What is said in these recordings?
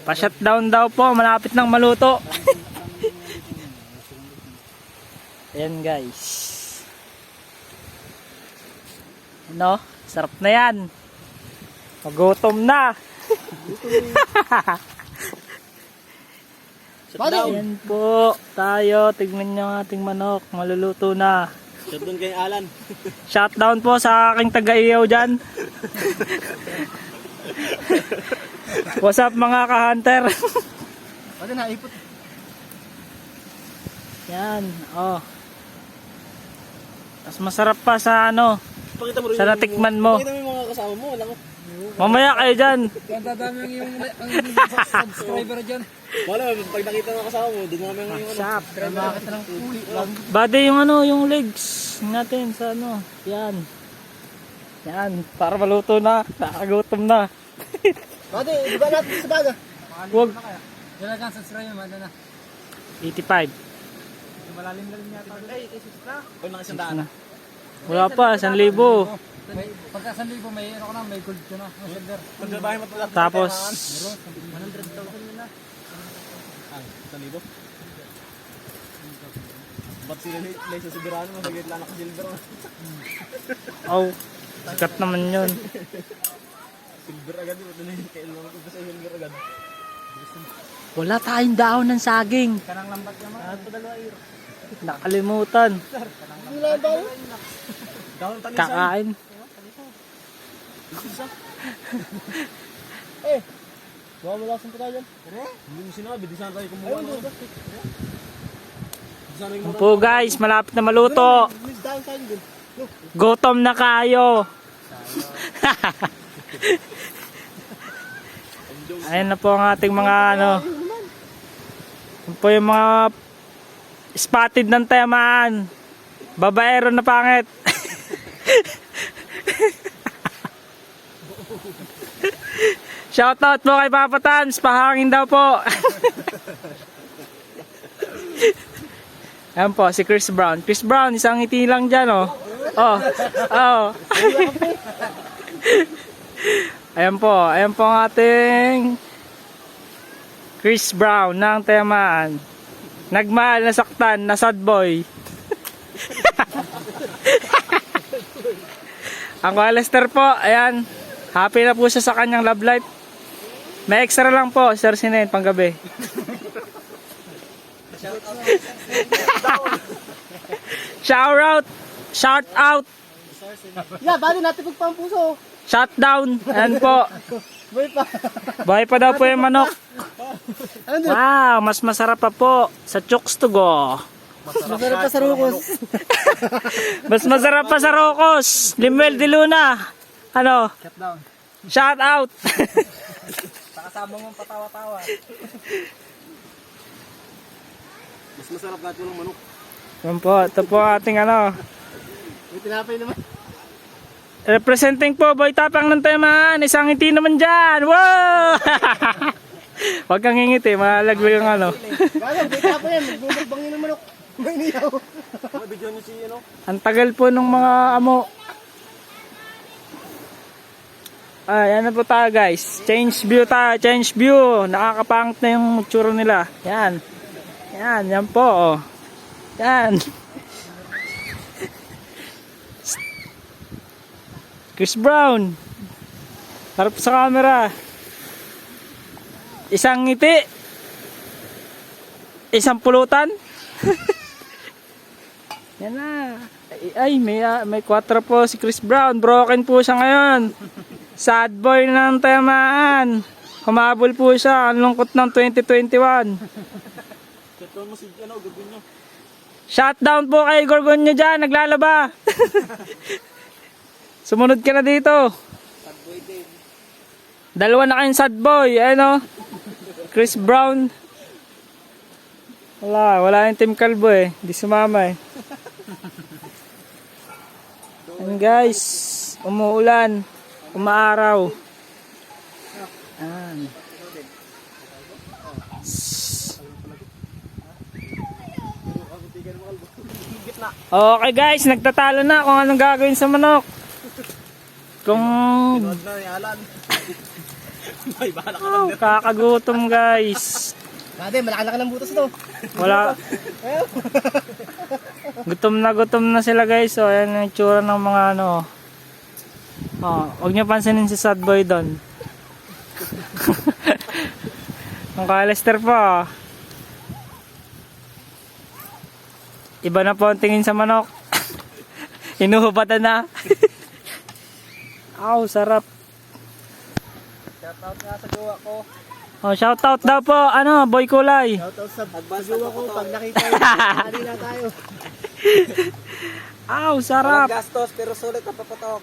Pa-shutdown daw po, malapit nang maluto. Ayan guys. Ano? Sarap na yan. Magutom na. Ayan po tayo. Tignan nyo ang ating manok. Maluluto na. Shutdown kay Alan. Shutdown po sa aking taga-iyaw dyan. What's up mga ka-hunter? Pwede na, ipot. Yan. Oh. Mas masarap pa sa ano. Sa natikman mo. Pakita mo yung mga kasama mo. Wala ko. Mamaya kayo dyan. Dadami yung subscriber dyan. Wala, pag nakita ng kasama mo, doon namin yung Shop. bakit na lang uli lang. Bade yung ano, yung legs natin sa ano. Yan. Yan. Para maluto na. Nakagutom na. Bade, iba natin sa baga. Huwag. Yan lang ang subscriber, manda na. 85. Malalim na rin yata. Ay, 86 na. Kung nang 100 na. Wala pa, 1,000. Pagka 1,000 may ano ko na, may gold ko na. May silver. Pagkabahin mo pala. Tapos 100,000 na. Ah, 1,000? Ba't sila lay sa Soberano? Masagit lang ako silver. oh, sikat naman yun. Silver agad. Ito na yung kailan ko sa silver agad. Wala tayong daon ng saging. Kanang lambat naman. Ah, ito dalawa iro. Nakalimutan. Wala ba? Daon tanisan. Kakain. Eh, baka malasan pa tayo dyan. Hindi mo sinabi, di sana tayo kumuha. Po guys, malapit na maluto. Gutom na kayo. Ayan na po ang ating mga ano. Ayan po yung mga spotted ng temaan. Babaero na pangit. Shoutout po kay Papa Tans. Pahangin daw po. Ayan po, si Chris Brown. Chris Brown, isang ngiti lang dyan, oh. Oh, oh. Ayan po ang ating Chris Brown ng temaan. Nagmahal, nasaktan, na sad boy. Ang Alistair po, ayan. Happy na po siya sa kanyang love life. May extra lang po, Sir Sinen, panggabi. Shout out. Yeah, bali natin pagpang puso. Shut down. Ayan po. Boy pa. Buhay pa daw po yung manok. Wow, mas masarap pa po sa chooks to go. Masarap pa sa rukos. Mas masarap pa sa Rocos. Limuel de Luna. Ano? Shut down. Shout out. Pakasama mong patawa-tawa. Mas masarap natin ng manok. Yan po, ito po ating ano. May tinapay naman. Representing po, Boy Tapang ng temaan. Isang ngiti naman dyan. Wow! Huwag kang ngingiti, malaglag ang ano. Gano'n, may tinapay yan. Magbumagbangin ng manok. May niyaw. Mga video niyo si ano? Ang tagal po ng mga amo. Yan na po tayo guys. Change view tayo, change view. Nakakapangit na yung tsura nila. Yan. Yan po. Oh. Yan. Chris Brown. Harap sa camera. Isang ngiti. Isang pulutan. Yan na. Ay, may 4 po si Chris Brown. Broken po siya ngayon. Sad boy ng temaan. Humabol po siya. Ang lungkot ng 2021. Shutdown po kay Gorgonyo dyan. Naglalaba. Sumunod ka na dito. Dalawa na kayong sad boy. Ano? Chris Brown. Wala yung Team Kalbo eh. Hindi sumama eh. And guys, umuulan, umaaraw. Ayan. Okay guys, nagtatalo na kung anong gagawin sa manok. Kung May bahala ka. Oh, kakagutom guys. Dati, malaki-laki ng butas to. Wala. Gutom na sila guys. So, ayan yung itsura ng mga ano. Oh, huwag niyo pansinin si sad boy doon. Ang Calester po. Iba na po ang tingin sa manok. Inuhubatan na. Aw, sarap. Shoutout nga sa jowa ko. Oh, shoutout daw po. Ano, Boy Kulay. Shoutout sa jowa ko. Pag nakita yun, hindi na tayo. Aw, sarap. Gastos, pero sulit ang paputok.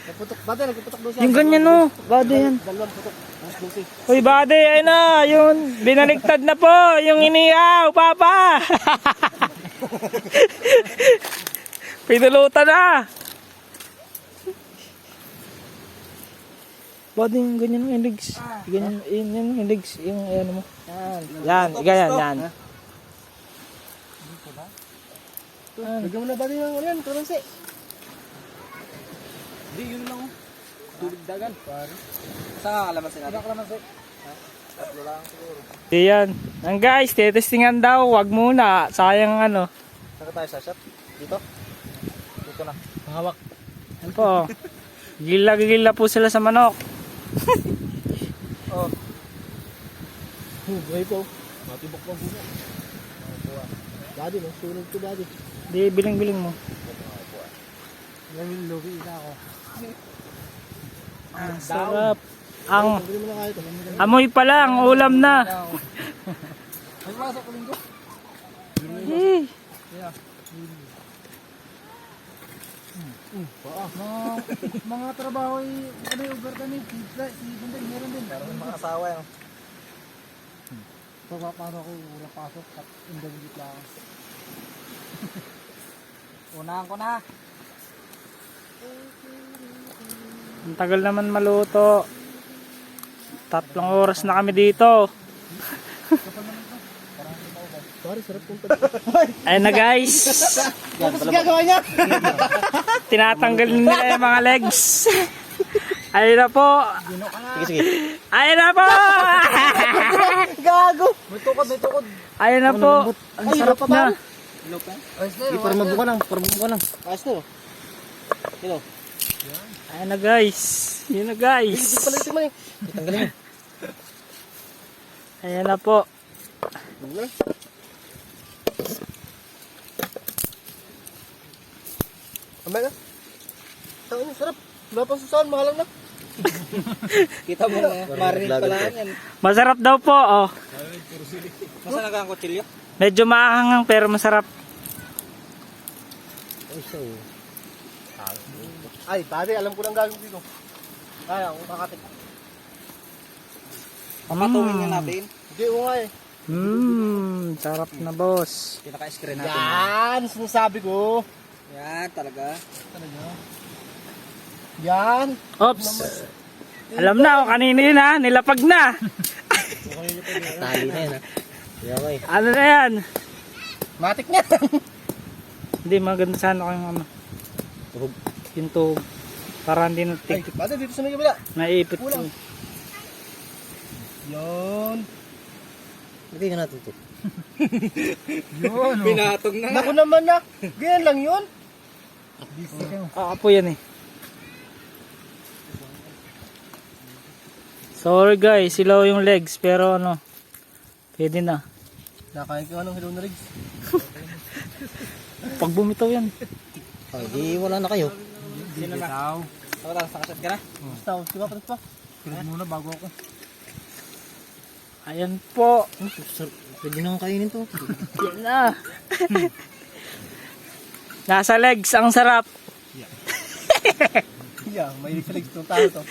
Nagputok, bate, nagputok doon siya. Yung ganyan no. Bade yan. Dalawang putok. Mas lusi. Uy, bade, ayun na. Yun, binaliktad na po. Yung iniyaw, papa. Pinulutan na. Bade, yung ganyan yung legs. Ganyan, yung legs. Yung ayan mo. Yan, ganyan. Lagyan mo na bate yung yan, kalansi. Hindi, yun lang. Tubig dagan. Sa kalamansi natin. Sa kalamansi. Tatlo lang siguro. Yan. Ang guys, testingan daw. Wag muna. Sayang ano. Saan tayo sa shop? Dito? Dito na. Mahawak. Yan po. Gila po sila sa manok. Oh. Buhay po. Matibok pa po. Daddy, no? Sunog ko daddy. Di, biling mo. Ngayon, lugi na ako. Ang sarap. Ang Pagkali mo na kahit. amoy pa lang, ulam na. Ay, pasok ko linggo. Eh, Mga trabaho ay ano yung overtime, pizza, si Bunday, meron din. Meron mga asawa yan. So, paano ako ulang pasok at indagit lang. Unahan ko na. ang tagal naman maluto. 3 oras na kami dito. Sorry, sarap kong Ayun na guys. Tapos gagawa niya. Tinatanggal nila yung mga legs. Ayun na po. Sige. Ayun na po. Gago. May tukod. Ayun na po. Ang sarap na. Hindi, para mabuka lang. Ayos na. Ito. Ayun na guys. Yun na guys. Hindi pala ito man eh. Tanggalin mo. Ayan na po. Amay ka. Tawin niya, sarap. Wala pang susahan, mahalang na. Kita mo na, marinig pala yan. Masarap daw po. Oh. Masa naga ang kutsilyo? Medyo maanghang pero masarap. Ay, pare, alam ko lang gagawin dito. Kaya, kung kakatik. Papatuwin nga natin. Hindi, oo nga eh. Sarap na boss. Pinaka-screen natin. Yan, sinasabi ko. Yan, talaga. Yan. Oops. Alam na, kanina yun ha. Nilapag na. Tali na yan ha. Okay. Ano na yan? Matik na. Hindi, maganda sana kayong ano. Tuhog. Yung tuhog. Para hindi na Ay, pati dito sa may kabila. naipit. Kulang. Yun. Lagay ka natin ito. Yun. Pinatong na. Naku naman na. Ganyan lang yun. Apo yan eh. Sorry guys, silaw yung legs pero ano, pwede na. Nakain ko anong hilaw na rigs. Pag bumitaw yan. Ay, di wala na kayo. Sino na? Ako lang, sakasat ka na? Basta, diba patas pa? Pinag muna bago ako. Ayan po. Pwede nang kainin to. Yan na. Nasa legs, ang sarap. Yeah, may sa legs itong tao to.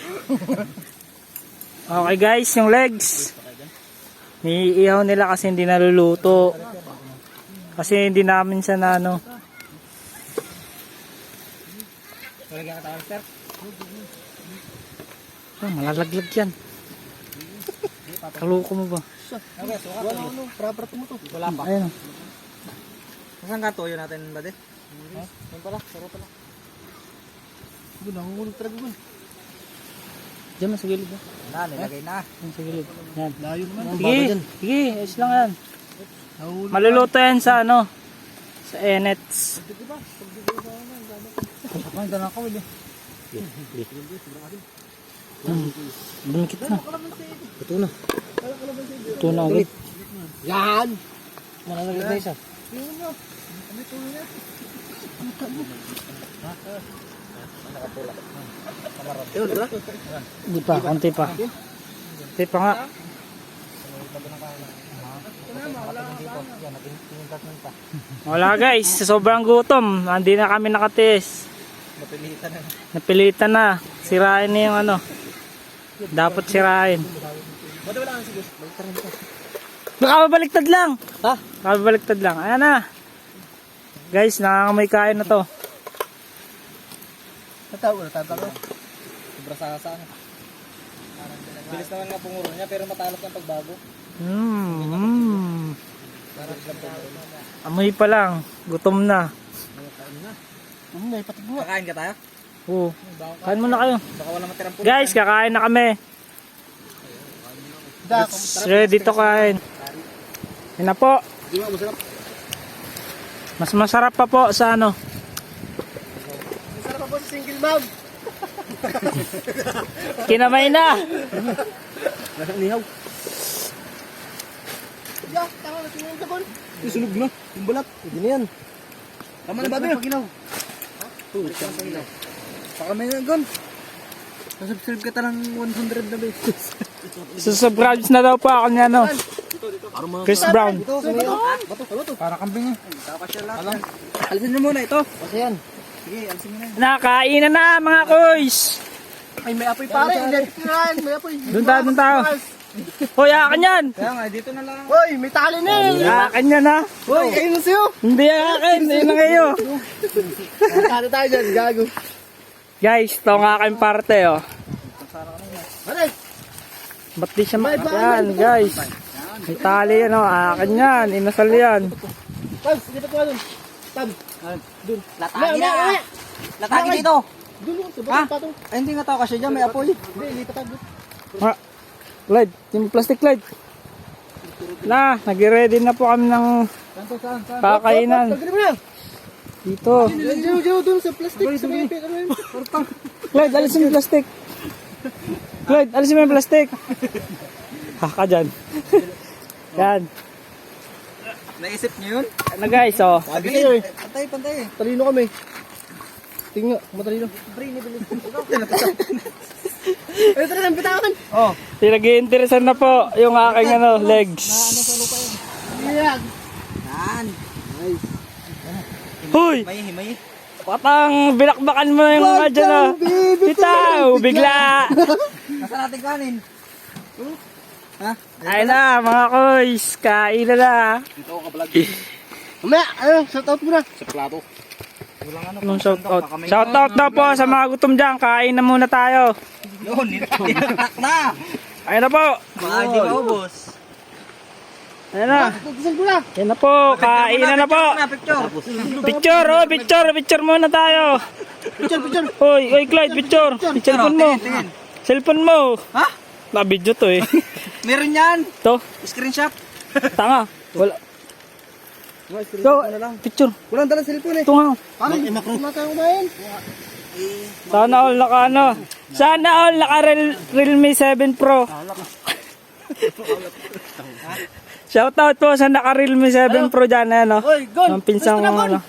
Okay guys, yung legs. Niiihaw nila kasi hindi naluluto. Kasi hindi namin siya na ano. Talaga ka tawag, sir? Oh, malalaglag yan. Kaluko mo ba? Okay, so wala ano, proper mo to. Wala pa. Ayun. Saan ka toyo natin, bade? Yan pala, saro pala. Ito, nangungulog talaga ba? Diyan, sa gilid. Nilagay na. Sa gilid. Yan. Layo naman. Sige, sige, ayos lang yan. Maluluto yan sa ano, sa Enets. Ang dala ko ulit. Bumikit na. Ito na. Ito na agad. Yan! Manalagay na isa. Hindi pa, konti pa. Konti pa nga. Wala guys, sa sobrang gutom, hindi na kami nakatiis. Napilitan na. Sirain na yung ano. Dapat sirain. Nakabaliktad lang. Ha? Nakabaliktad lang. Ayan na. Guys, nakakamay kain na to. Natawag ko. Sobra sa saan. Bilis naman nga pumuro niya pero matalok ang pagbago. Amoy pa lang. Gutom na. Kakain ka tayo? Oo. Kain muna kayo. Baka wala matirang pulo. Guys, kakain na kami. It's ready to kain. Yan na po. Di ba masarap? Mas masarap pa po sa ano. Masarap pa po sa single mom. Kinamay na. Nihaw. Ya, tama na tingin ka bon. Sunog na. Yung balat. Hindi na yan. Tama na babi. Paginaw. Baka may nagon. Subscribe ka talang 100 na beses. Subscribe na daw po ako niya no. Chris Brown. Ito, sa mga bato. Para kambing eh. Tapasya lang. Alisin nyo muna ito. Kasi yan. Sige, alisin nyo na. Nakain na mga kuys. Ay, may apoy pare. May apoy. Doon tayo. Hoy, akin yan. Kaya nga, dito na lang. Hoy, may tali na eh. Akin yan ha. Hoy, ayun na sa'yo. Hindi akin. Ayun na ngayon. Tali tayo dyan, gago. Guys, ito ang aking parte oh. Ano? Ba't di siya yan guys. May tali yan oh. Akin yan. Inasal yan. Tabs, lipat mo doon. Tabs. Doon. Latagi na! Latagi dito! Doon, sa Ha? batong patong. Ay, hindi nga tao kasi dyan, may apoy. Hindi, lipat tayo. Ha? Clyde, yung plastic Clyde. Na, nag-ready na po kami ng kakainan. Pagkali mo na. Dito. Diyo, doon sa plastic. Sa may pit. Clyde, alisin mo yung plastic. Clyde, alisin mo yung plastic. Haka dyan. Yan. Naisip niyo yun? Ano guys, oh. Sabi kayo eh. Pantay. Talino kami. Tingnan, matalino. Ay, tara lang, bitawan. Oh. Pinag-iinteresan na po yung aking ano, legs. Yan. Yan. Huy! Himay. Patang binakbakan mo yung mga dyan oh. Bitaw, bigla. Nasa natin kanin? Ha? Ayun na mga koys, kain na na. Dito ako ka-vlog. Mamaya, shout out mo na. Sa plato. Walang ano. Anong shoutout? Shoutout daw po sa mga gutom dyan, kain na muna tayo. Yun, ninatak na. Ayun na po. Baka di maubos. Ayun na. Tutusan ko na. Ayun na po, kain na po. Picture. Picture muna tayo. Picture. Hoy, Clyde, picture. Cellphone mo. Tingin. Cellphone mo. Ha? Na-video to eh. Meron yan. To, Screenshot. tanga. Wala. Go, picture. Walang dalang cellphone eh. Ito nga. Paano? Makro. Wala tayo kumain. Sana all naka ano. Sana all naka Realme 7 Pro. Shoutout po sa naka Realme 7 Pro dyan. Ano? Hoy, Gon. Ang pinsang Gusto na, ano.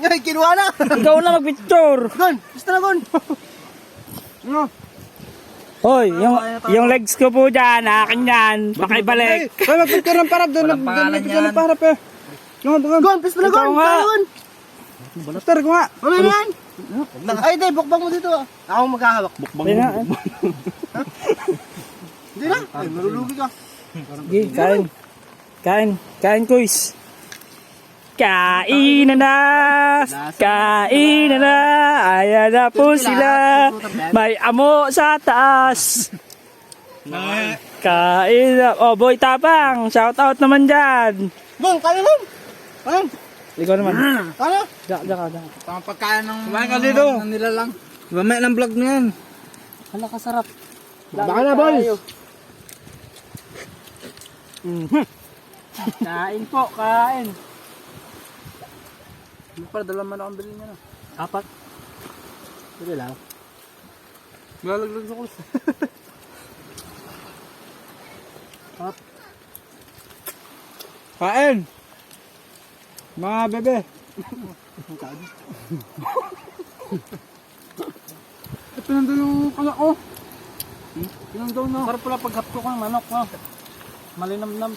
Ngay, kinuha na. Ikaw na mag-picture. Gon, gusto na, Gon. Ano? Hoy, yung legs ko po dyan, akin yan. Pakibalik. Hoy, mag-picture ng parap doon. Walang pangalan Mag-picture yan. ng parap eh. Gon, pista na, Gon. Ikaw nga. Gon. Buster ko nga. Ano yan? Ay, di, bukbang mo dito ah. Ako maghahawak. Bukbang Hindi na. Hindi na. Ay, marulugi ka. Sige, kain. Kain, kuys. Kain na. Ayan na po sila. May amo sa taas. Kain na. Oh, boy tapang. Shout out naman dyan. Gon, kaya lang. Kaya. Ikaw naman. Kaya. Diyan ka. Tama pagkain ng... Kumain ka dito. Nila lang. Mamaya ng vlog na yan. Hala kasarap. Baka na, boys. Kain po, kain. Para dalaman man akong bilhin niya na. 4. Sige lang. Lalaglag sa kulis. Kain! Mga bebe. Ito nandun yung anak ko. Pinandaw na. Sarap pala paghapko ko ng manok, no? Malinamnam.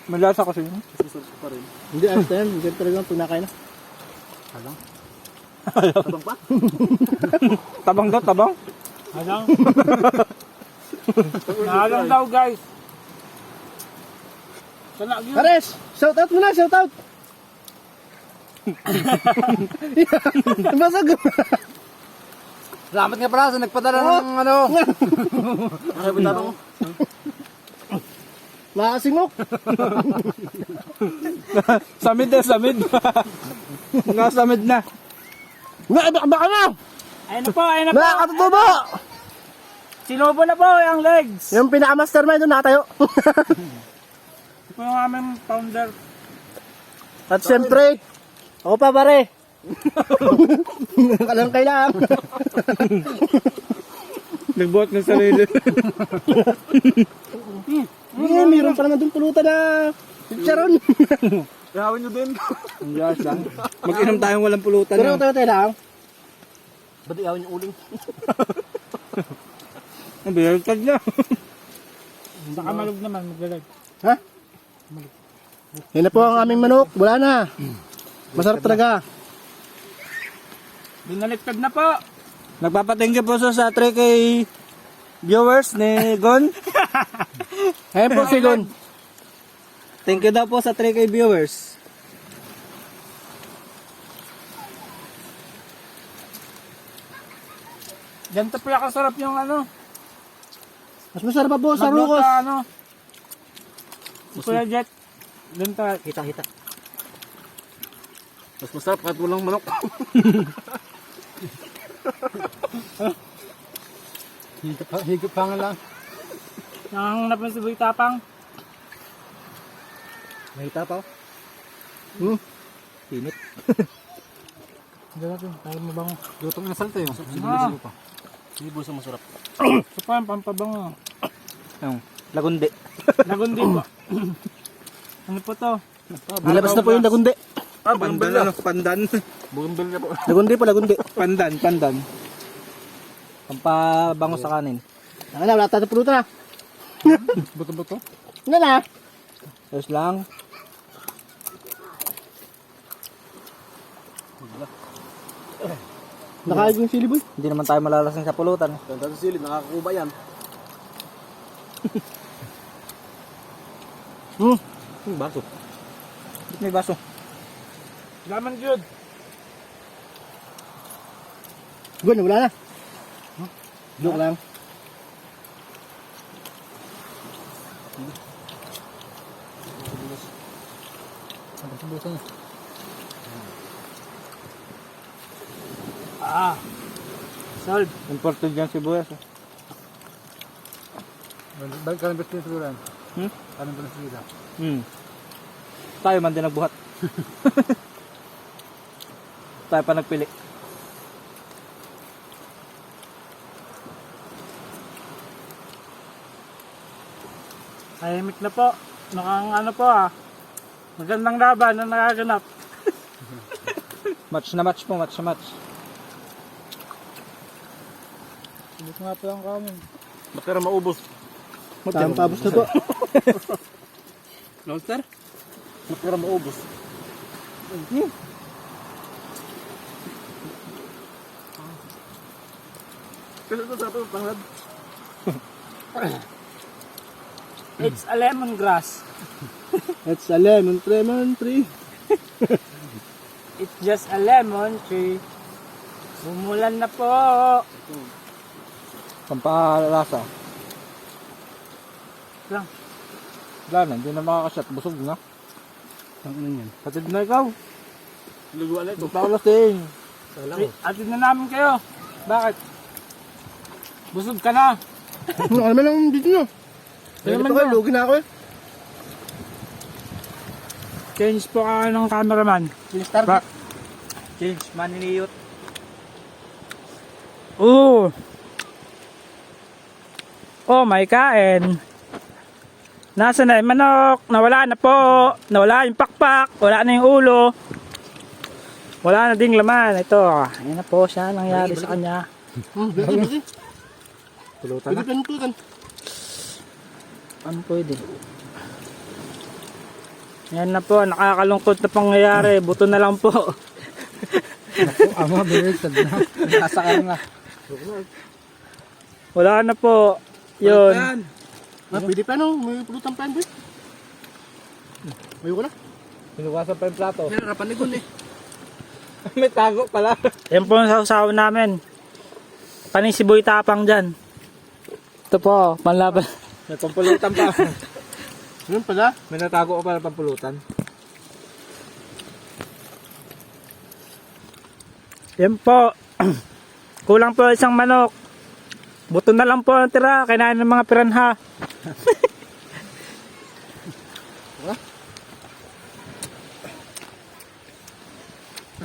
Malasa kasi yun. Susarap pa rin. Hindi, ayos na yan. Hindi talagang pag nakain na. Halang. Tabang pa? Tabang daw, tabang. Halang. Halang daw, guys. Sana yun. Pares! Shout out mo na, shout out! Basag! Salamat nga pala sa nagpadala ng ano. Ano ba tanong? Nakasingok! Samid na, samid. Nakasamid na. Baka na! Ayun na po, ayun na po. Nakakatutubo! Sinubo na po yung legs. Yung pinaka-mastermind doon nakatayo. Ito po yung aming founder. At siyempre, ako pa pare. Kalangkay lang. Nagbuhat ng sarili. Mayroon pa naman doon pulutan na chicharon. Ihawin nyo din. Ang Diyos lang. Mag-inom tayong walang pulutan. Pero tayo lang. Ba't ihawin yung uling? Ang bilaltad na. Baka malug naman, maglalag. Ha? Yan na po ang aming manok. Wala na. Masarap talaga. Binaliktad na po. Nagpapatingin po sa 3K viewers ni Gon. Ayan po si Gon. Thank you daw po sa 3K viewers. Ganito pala kasarap yung ano. Mas masarap pa po sa Magluto rukos. ano. Kuya Jet. Ganito. Kita. Mas masarap kahit walang manok. Higit pa nga lang. Nanganganap ng sibuy tapang. May tapaw. Pinit. Hindi natin. Tayo mabango. Lutong ng salta yun. Ah. Sibo sa masarap. Ito pa yung pampabango. Yung lagundi. Nagundi po. Ano po to? Nilabas na po yung lagundi. Pandan ano? Pandan. Bugimbil na po. Lagundi po, lagundi. Pandan. Pampabango sa kanin. Ano na, wala tayo pulutan na. Buto-buto. Ano na? Tapos lang. Nakain yung sili boy. Hindi naman tayo malalasing sa pulutan. Tanda sa silid, nakakakuba yan. Baso. Ba't may baso? Laman good. Gon, wala na. Joke lang. Solve. Important dyan sibuyas. Balik ka ng best siguro yan. Hmm? Anong ba na sila? Tayo man din nagbuhat. Tayo pa nagpili. Tahimik na po. Nakang ano po magandang laban na nakaganap. Match na match po, match na match. Subok nga po ang kami. Ba't ka maubos? Tamang pabos na to. Lobster? Ba't ka maubos? Kasi ito sa ito, tanghad. It's a lemongrass. It's a lemon tree. It's just a lemon tree. Bumulan na po. Pampalasa. Lang. Wala na, hindi na makakashot. Busog na. Ang ina yan. Hatid na ikaw. Luguan na ito. Paulas din. Kailangan. Hatid na namin kayo. Bakit? Busog ka na. Ano naman lang dito nyo? Ano naman Ito kayo, na? lugi na ako eh. Change po ka ng cameraman. Change target. Change maniniyot. Oo. Oh, may kain. Nasa na yung manok? Nawala na po. Nawala yung pakpak. Wala na yung ulo. Wala na ding laman. Ito. Ayan na po siya. Nangyari sa kanya. Bilhin. Pulutan na. Pwede pulutan. Ano pwede? Yan na po. Nakakalungkot na pangyayari. Buto na lang po. Ama, beriktad na. Nasa ka na. Wala na po. Yun. Pwede pa no? May pulutan pa yun boy. Ayoko na. Pinukasan pa yung plato. May harapan ni Gun eh. May tago pala. Yan po ang sausaw namin. Panisiboy tapang dyan. Ito po. Panlaban. May pampulutan pa. Yun pala. May natago ka pala pampulutan. Yan po. Kulang po isang manok. Buto na lang po ang tira. Kinain ng mga piranha.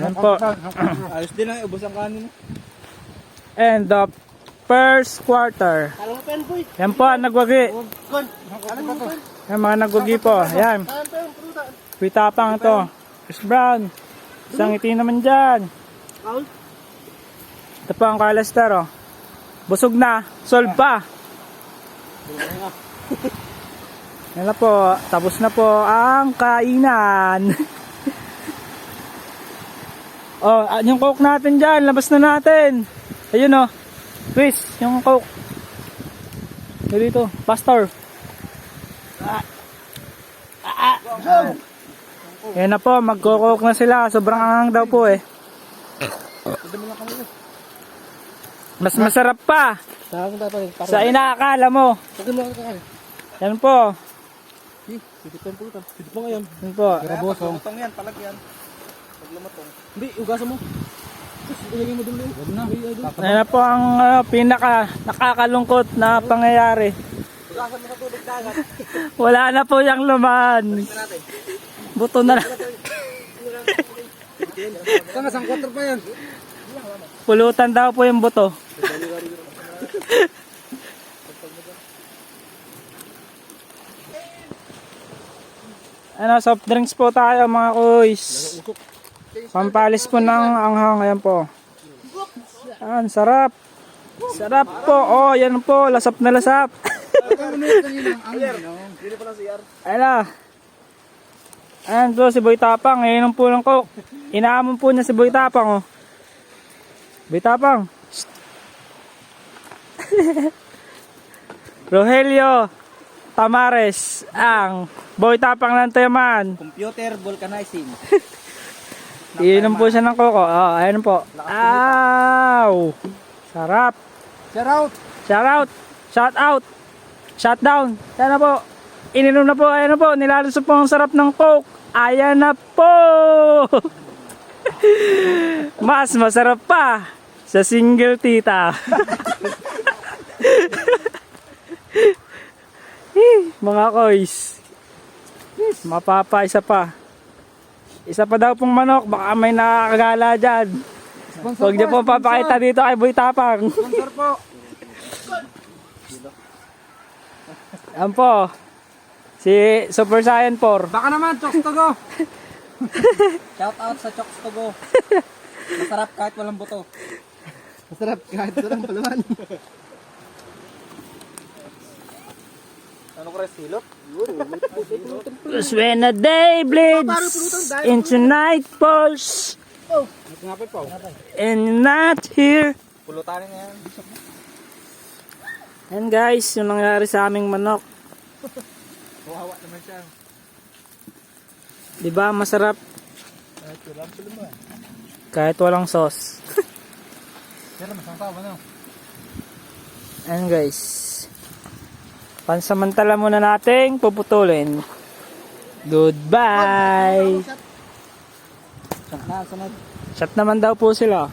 Yan po. Ayos din ang ubos ang kanin. And the first quarter. Alam mo pa yun boy. Yan po ang nagwagi. Gun. Alam mo pa yun. Yan mga nagwagi po. Yan. Alam pa yun pulutan. Pitapang ito. Chris Brown. Isang ngiti naman dyan. Paul. Ito po ang Carlester. Oh. Busog na. Solve pa. Yan na po. Tapos na po ang kainan. Oh, yung coke natin dyan. Labas na natin. Ayun oh. Chris, yung coke. Dito. Pastor. Yan na po. Magko-coke na sila. Sobrang angang daw po eh. Mas masarap pa. Saan ka tayo? Sa inaakala mo. Pagod mo ka kakain. Yan po. Pwede pa yung pulutan. Pwede pa ngayon. Yan po. Karabosong. Lumutong yan, palag yan. Pag lumutong. Hindi, ugasan mo. Tapos ilagay mo doon. Huwag na. Yan na po ang pinaka nakakalungkot na pangyayari. Ugasan mo sa tubig dagat. Wala na po yung laman. Buto na lang. Saan isang 4 pa yan? Pulutan daw po yung buto. Ano, soft drinks po tayo mga kuys. Pampalis po ng anghang. Ayan po. Ayan, sarap. Sarap po. Oh, yan po. Lasap na lasap. Ayan na. Ayan po si Boy Tapang. Ayan po lang ko. Inaamon po niya si Boy Tapang. Oh. Boy Tapang. Rogelio Tamares ang Boy Tapang ng Tayaman. Computer vulcanizing. Iinom po siya ng koko. Oh, ayan po. Ow! Sarap. Shout out. Shout out. Shout out. Shut down. Ayan na po. Ininom na po. Ayan na po. Nilalasap po ang sarap ng coke. Ayan na po. Mas masarap pa sa single tita. Mga koys. Mapapa isa pa. Isa pa daw pong manok. Baka may nakakagala dyan. Huwag niyo po papakita dito kay Boy Tapang. Sponsor po. Yan po. Si Super Saiyan 4. Baka naman, Chokes to go. Shout out sa Chokes to go. Masarap kahit walang buto. Masarap kahit walang palaman. Ano ko rin silot? Cause when a day bleeds into night falls Ngapit po. and you're not here. Pulutanin na yan. And guys, yung nangyari sa aming manok. Kawawa naman siya. Diba masarap? Kahit walang sauce. Pero masasawa na. And guys, pansamantala muna nating puputulin. Goodbye. Sunod. Shot naman daw po sila.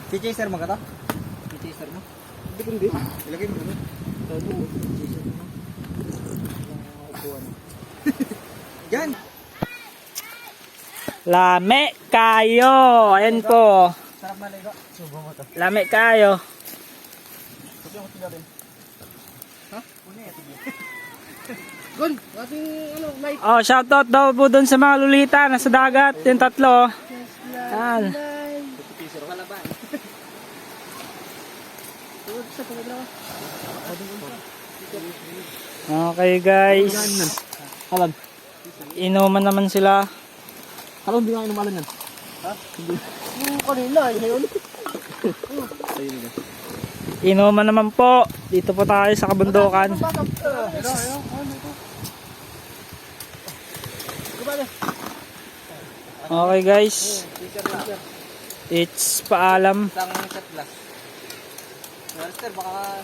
Si Chaser mo ka to? Si Chaser mo? Depende. Ilagay mo na. Yan. Lame kayo. Ayan po. Sarap maligo. Subo mo to. Lame kayo. Sabi ako sila rin. Ha? Una yan. Gon, ating light. Oh, shoutout daw po dun sa mga lulita nasa dagat. Yung tatlo. Yan. Piso ka laban. Okay guys. Alam. Inuman naman sila. Alam, hindi nga inumalan yan. Ha? Hindi. Yung kanina, yun. Inuman naman po. Dito po tayo sa kabundukan. Okay guys. It's paalam. Isang shot glass. Master, baka